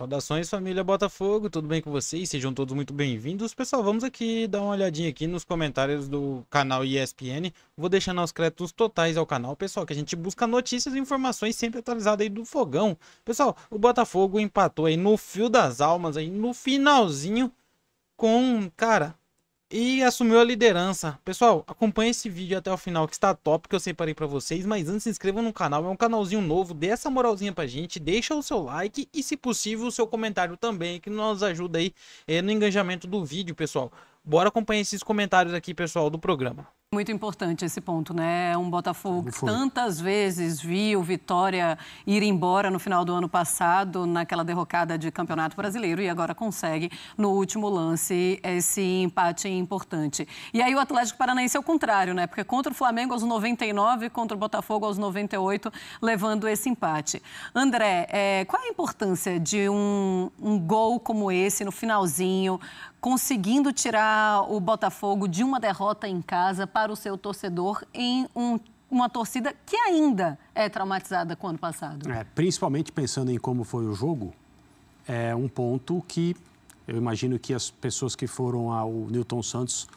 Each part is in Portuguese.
Saudações, família Botafogo, tudo bem com vocês? Sejam todos muito bem-vindos. Pessoal, vamos aqui dar uma olhadinha aqui nos comentários do canal ESPN. Vou deixando os créditos totais ao canal, pessoal, que a gente busca notícias e informações sempre atualizadas aí do fogão. Pessoal, o Botafogo empatou aí no fio das almas, aí no finalzinho e assumiu a liderança. Pessoal, acompanhe esse vídeo até o final que está top, que eu separei para vocês. Mas antes, se inscrevam no canal, é um canalzinho novo. Dê essa moralzinha pra gente, deixa o seu like e, se possível, o seu comentário também, que nos ajuda aí no engajamento do vídeo, pessoal. Bora acompanhar esses comentários aqui, pessoal, do programa. Muito importante esse ponto, né? Um Botafogo que tantas vezes viu Vitória ir embora no final do ano passado, naquela derrocada de Campeonato Brasileiro, e agora consegue, no último lance, esse empate importante. E aí o Atlético Paranaense é o contrário, né? Porque contra o Flamengo aos 99, contra o Botafogo aos 98, levando esse empate. André, qual é a importância de um gol como esse, no finalzinho, conseguindo tirar o Botafogo de uma derrota em casa para o seu torcedor em uma torcida que ainda é traumatizada com o ano passado? Principalmente pensando em como foi o jogo, é um ponto que eu imagino que as pessoas que foram ao Newton Santos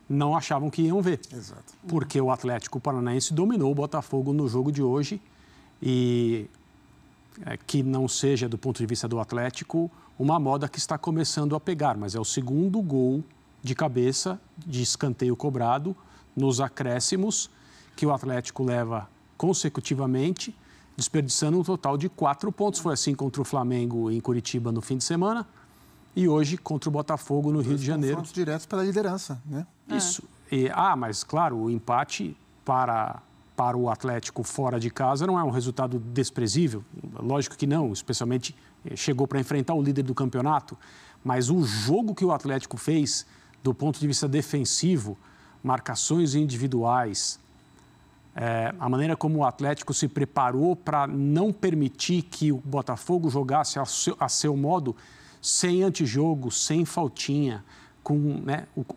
não achavam que iam ver. Exato. Porque o Atlético Paranaense dominou o Botafogo no jogo de hoje e que não seja, do ponto de vista do Atlético, uma moda que está começando a pegar, mas é o segundo gol de cabeça, de escanteio cobrado, nos acréscimos, que o Atlético leva consecutivamente, desperdiçando um total de 4 pontos. Foi assim contra o Flamengo em Curitiba no fim de semana e hoje contra o Botafogo no Rio de Janeiro. Pontos diretos pela liderança, né? Isso. Mas claro, o empate para o Atlético fora de casa não é um resultado desprezível. Lógico que não, especialmente chegou para enfrentar o líder do campeonato. Mas o jogo que o Atlético fez, do ponto de vista defensivo, marcações individuais, a maneira como o Atlético se preparou para não permitir que o Botafogo jogasse a seu modo, sem antijogo, sem faltinha.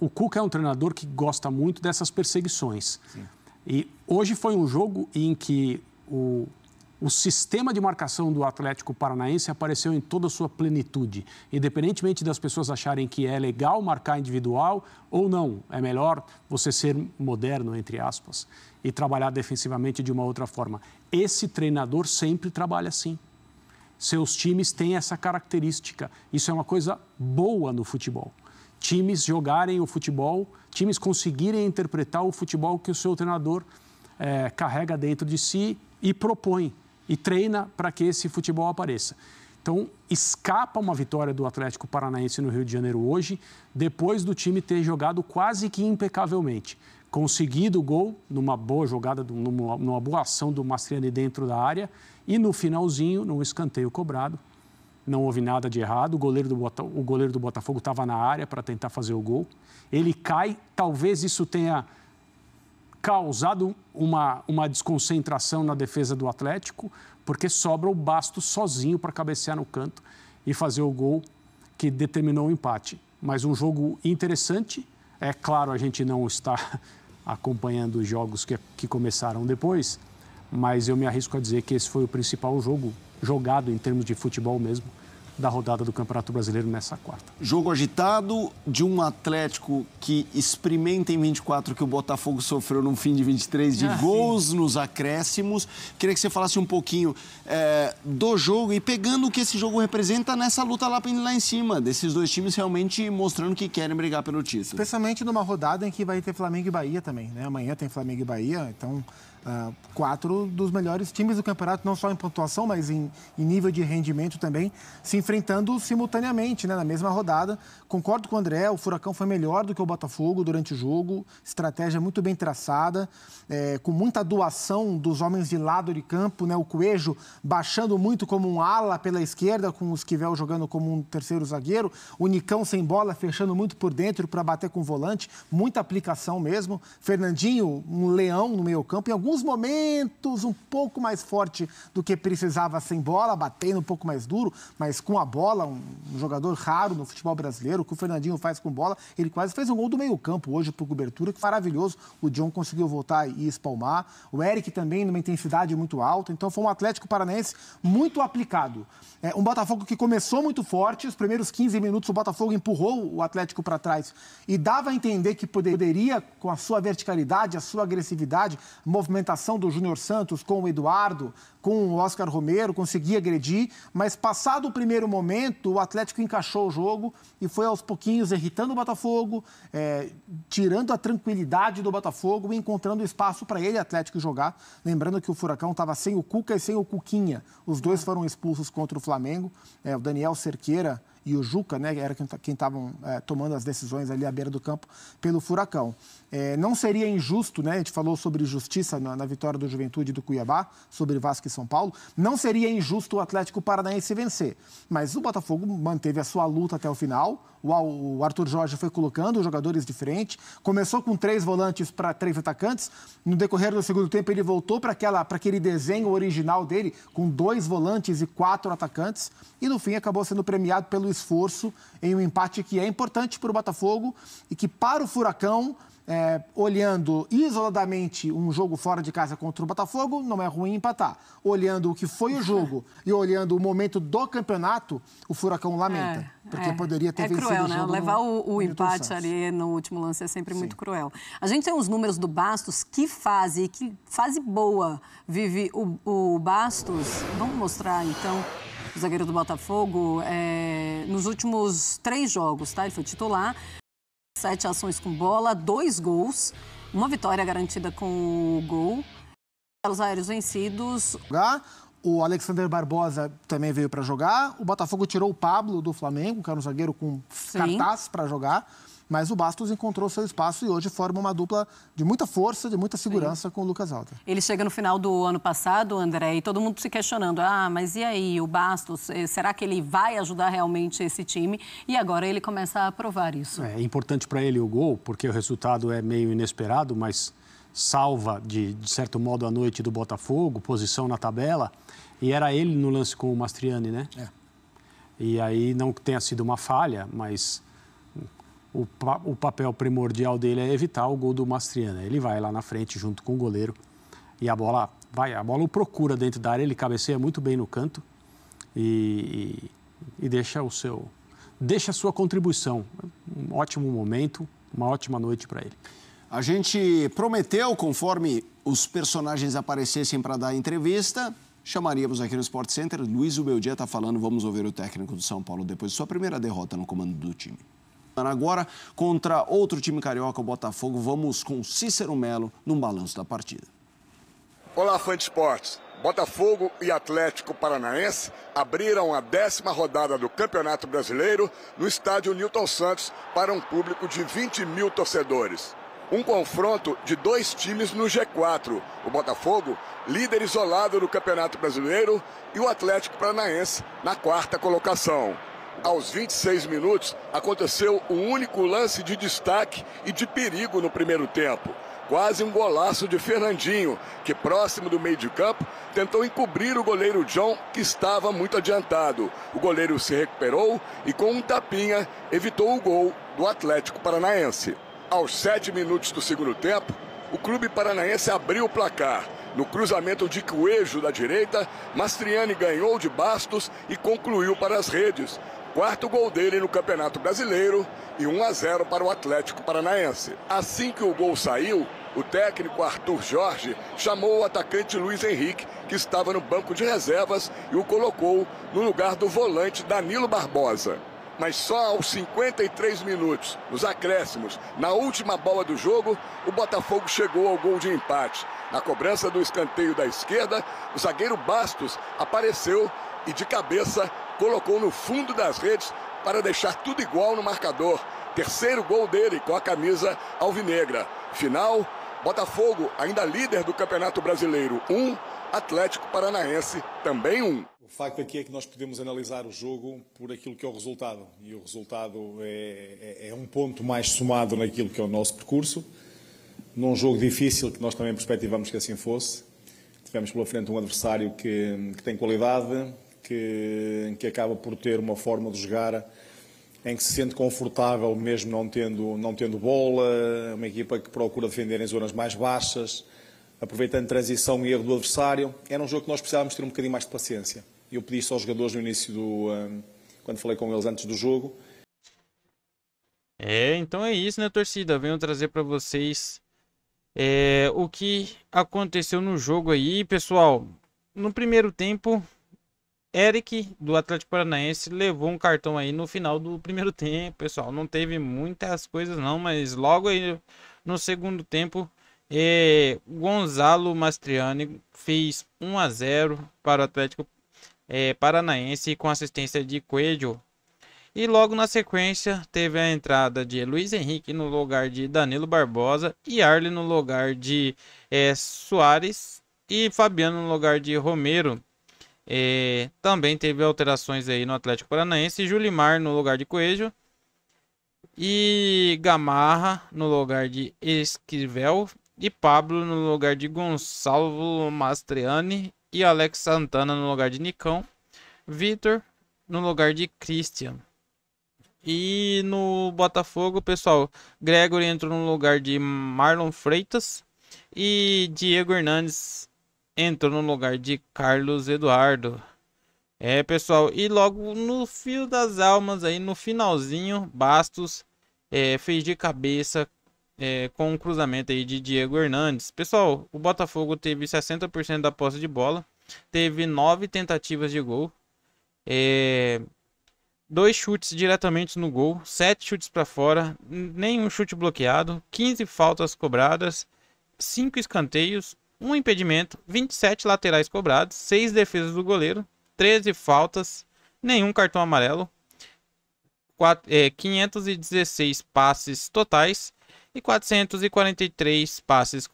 O Cuca é um treinador que gosta muito dessas perseguições. Sim. E hoje foi um jogo em que o sistema de marcação do Atlético Paranaense apareceu em toda a sua plenitude. Independentemente das pessoas acharem que é legal marcar individual ou não, é melhor você ser moderno, entre aspas, e trabalhar defensivamente de uma outra forma. Esse treinador sempre trabalha assim. Seus times têm essa característica. Isso é uma coisa boa no futebol. Times jogarem o futebol, times conseguirem interpretar o futebol que o seu treinador carrega dentro de si e propõe, e treina para que esse futebol apareça. Então, escapa uma vitória do Atlético Paranaense no Rio de Janeiro hoje, depois do time ter jogado quase que impecavelmente. Conseguido o gol, numa boa jogada, numa boa ação do Mastriani dentro da área, e no finalzinho, num escanteio cobrado. Não houve nada de errado, o goleiro do Botafogo estava na área para tentar fazer o gol. Ele cai, talvez isso tenha causado uma desconcentração na defesa do Atlético, porque sobra o Bastos sozinho para cabecear no canto e fazer o gol que determinou o empate. Mas um jogo interessante. É claro, a gente não está acompanhando os jogos que começaram depois, mas eu me arrisco a dizer que esse foi o principal jogo jogado em termos de futebol mesmo, da rodada do Campeonato Brasileiro nessa quarta. Jogo agitado de um Atlético que experimenta em 24 que o Botafogo sofreu no fim de 23 de gols nos acréscimos. Queria que você falasse um pouquinho do jogo e pegando o que esse jogo representa nessa luta lá em cima, desses dois times realmente mostrando que querem brigar pelo título. Especialmente numa rodada em que vai ter Flamengo e Bahia também, né? Amanhã tem Flamengo e Bahia, então 4 dos melhores times do campeonato, não só em pontuação, mas em nível de rendimento também, se enfrentando simultaneamente, né, na mesma rodada. Concordo com o André, o Furacão foi melhor do que o Botafogo durante o jogo, estratégia muito bem traçada, com muita doação dos homens de lado de campo, né, o Coelho baixando muito como um ala pela esquerda, com o Esquivel jogando como um terceiro zagueiro, o Nicão sem bola, fechando muito por dentro para bater com o volante, muita aplicação mesmo, Fernandinho, um leão no meio campo, em alguns alguns momentos um pouco mais forte do que precisava sem bola, batendo um pouco mais duro, mas com a bola, um jogador raro no futebol brasileiro, o que o Fernandinho faz com bola, ele quase fez um gol do meio-campo hoje por cobertura, que maravilhoso. O John conseguiu voltar e espalmar. O Eric também numa intensidade muito alta. Então foi um Atlético Paranaense muito aplicado. Um Botafogo que começou muito forte, os primeiros 15 minutos o Botafogo empurrou o Atlético para trás e dava a entender que poderia, com a sua verticalidade, a sua agressividade, a movimentação do Júnior Santos com o Eduardo, com o Oscar Romero, conseguia agredir, mas passado o primeiro momento, o Atlético encaixou o jogo e foi aos pouquinhos irritando o Botafogo, tirando a tranquilidade do Botafogo e encontrando espaço para ele, Atlético, jogar. Lembrando que o Furacão estava sem o Cuca e sem o Cuquinha. Os dois foram expulsos contra o Flamengo. O Daniel Cerqueira e o Juca, né, era quem estavam tomando as decisões ali à beira do campo pelo Furacão. Não seria injusto, né, a gente falou sobre justiça na vitória do Juventude e do Cuiabá, sobre Vasco e São Paulo, não seria injusto o Atlético Paranaense vencer, mas o Botafogo manteve a sua luta até o final, o Arthur Jorge foi colocando os jogadores de frente, começou com 3 volantes para 3 atacantes, no decorrer do segundo tempo ele voltou para aquele desenho original dele, com 2 volantes e 4 atacantes, e no fim acabou sendo premiado pelo esforço em um empate que é importante para o Botafogo e que para o Furacão, olhando isoladamente um jogo fora de casa contra o Botafogo, não é ruim empatar. Olhando o que foi o jogo e olhando o momento do campeonato, o Furacão lamenta. Porque poderia ter vencido cruel, o jogo. Levar o empate ali no último lance é sempre muito cruel. A gente tem os números do Bastos, que fase boa vive o Bastos. Vamos mostrar, então, o zagueiro do Botafogo, nos últimos 3 jogos, tá? Ele foi titular. 7 ações com bola, 2 gols, uma vitória garantida com o gol. Os aéreos vencidos. O Alexander Barbosa também veio para jogar. O Botafogo tirou o Pablo do Flamengo, que era um zagueiro com cartaz para jogar. Mas o Bastos encontrou seu espaço e hoje forma uma dupla de muita força, de muita segurança com o Lucas Alter. Ele chega no final do ano passado, André, e todo mundo se questionando, mas e aí, o Bastos, será que ele vai ajudar realmente esse time? E agora ele começa a provar isso. É importante para ele o gol, porque o resultado é meio inesperado, mas salva, de certo modo, a noite do Botafogo, posição na tabela, e era ele no lance com o Mastriani, né? E aí não que tenha sido uma falha, mas o papel primordial dele é evitar o gol do Mastriani. Ele vai lá na frente junto com o goleiro e a bola o procura dentro da área, ele cabeceia muito bem no canto e deixa a sua contribuição. Um ótimo momento, uma ótima noite para ele. A gente prometeu, conforme os personagens aparecessem para dar entrevista, chamaríamos aqui no Sport Center. Luiz Ubeldia está falando, vamos ouvir o técnico do São Paulo depois de sua primeira derrota no comando do time. Agora, contra outro time carioca, o Botafogo, vamos com Cícero Melo num balanço da partida. Olá, fã de esportes. Botafogo e Atlético Paranaense abriram a 10ª rodada do Campeonato Brasileiro no estádio Newton Santos para um público de 20 mil torcedores. Um confronto de 2 times no G4. O Botafogo, líder isolado do Campeonato Brasileiro, e o Atlético Paranaense na 4ª colocação. Aos 26 minutos, aconteceu o único lance de destaque e de perigo no primeiro tempo. Quase um golaço de Fernandinho, que próximo do meio de campo tentou encobrir o goleiro John, que estava muito adiantado. O goleiro se recuperou e com um tapinha evitou o gol do Atlético Paranaense. Aos 7 minutos do segundo tempo, o clube paranaense abriu o placar. No cruzamento de Coelho da direita, Mastriani ganhou de Bastos e concluiu para as redes. 4º gol dele no Campeonato Brasileiro e 1-0 para o Atlético Paranaense. Assim que o gol saiu, o técnico Arthur Jorge chamou o atacante Luiz Henrique, que estava no banco de reservas, e o colocou no lugar do volante Danilo Barbosa. Mas só aos 53 minutos, nos acréscimos, na última bola do jogo, o Botafogo chegou ao gol de empate. Na cobrança do escanteio da esquerda, o zagueiro Bastos apareceu e de cabeça colocou no fundo das redes para deixar tudo igual no marcador. 3º gol dele com a camisa alvinegra. Final, Botafogo, ainda líder do Campeonato Brasileiro, 1, Atlético Paranaense, também 1. O facto aqui é que nós podemos analisar o jogo por aquilo que é o resultado. E o resultado é um ponto mais somado naquilo que é o nosso percurso. num jogo difícil, que nós também perspectivamos que assim fosse. Tivemos pela frente um adversário que tem qualidade, que acaba por ter uma forma de jogar em que se sente confortável mesmo não tendo bola, uma equipa que procura defender em zonas mais baixas, aproveitando transição e erro do adversário. Era um jogo que nós precisávamos ter um bocadinho mais de paciência. Eu pedi isso aos jogadores no início quando falei com eles antes do jogo. Então é isso, né, torcida? Venho trazer para vocês o que aconteceu no jogo aí, pessoal. No primeiro tempo, Eric, do Atlético Paranaense, levou um cartão aí no final do primeiro tempo, pessoal. Não teve muitas coisas não, mas logo aí no segundo tempo, Gonzalo Mastriani fez 1-0 para o Atlético Paranaense com assistência de Coelho. E logo na sequência teve a entrada de Luiz Henrique no lugar de Danilo Barbosa e Arlen no lugar de Soares e Fabiano no lugar de Romero. Também teve alterações aí no Atlético Paranaense, Julimar no lugar de Coelho e Gamarra no lugar de Esquivel e Pablo no lugar de Gonçalo Mastriani e Alex Santana no lugar de Nicão, Vitor no lugar de Christian. E no Botafogo, pessoal, Gregory entrou no lugar de Marlon Freitas e Diego Hernandes entrou no lugar de Carlos Eduardo. Pessoal, e logo no fio das almas, aí no finalzinho, Bastos fez de cabeça com um cruzamento aí de Diego Hernandes. Pessoal, o Botafogo teve 60% da posse de bola, teve 9 tentativas de gol, 2 chutes diretamente no gol, 7 chutes para fora, nenhum chute bloqueado, 15 faltas cobradas, 5 escanteios, 1 impedimento, 27 laterais cobrados, 6 defesas do goleiro, 13 faltas, nenhum cartão amarelo, 516 passes totais e 443 passes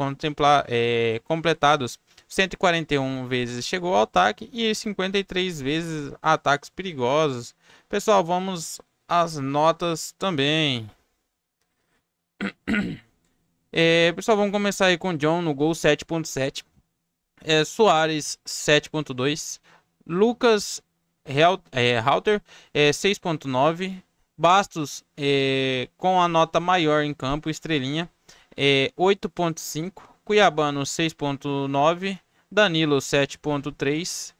completados. 141 vezes chegou ao ataque e 53 vezes ataques perigosos. Pessoal, vamos às notas também. Pessoal, vamos começar aí com John no gol 7.7, Soares 7.2, Lucas Halter 6.9, Bastos com a nota maior em campo, estrelinha, 8.5, Cuiabano 6.9, Danilo 7.3,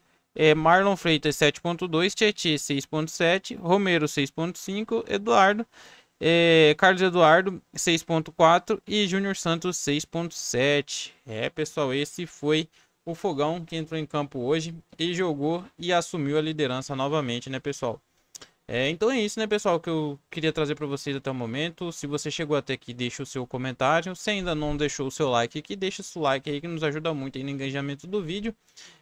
Marlon Freitas 7.2, Tietê 6.7, Romero 6.5, Eduardo, Carlos Eduardo 6.4 e Júnior Santos 6.7. Pessoal, esse foi o Fogão que entrou em campo hoje e jogou e assumiu a liderança novamente, né, pessoal? Então é isso, né, pessoal, que eu queria trazer para vocês até o momento. Se você chegou até aqui, deixa o seu comentário. Se ainda não deixou o seu like aqui, deixa o seu like aí que nos ajuda muito aí no engajamento do vídeo.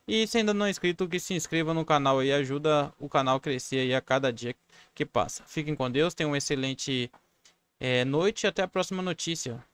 E se ainda não é inscrito, que se inscreva no canal aí, ajuda o canal a crescer aí a cada dia que passa. Fiquem com Deus, tenham uma excelente noite e até a próxima notícia.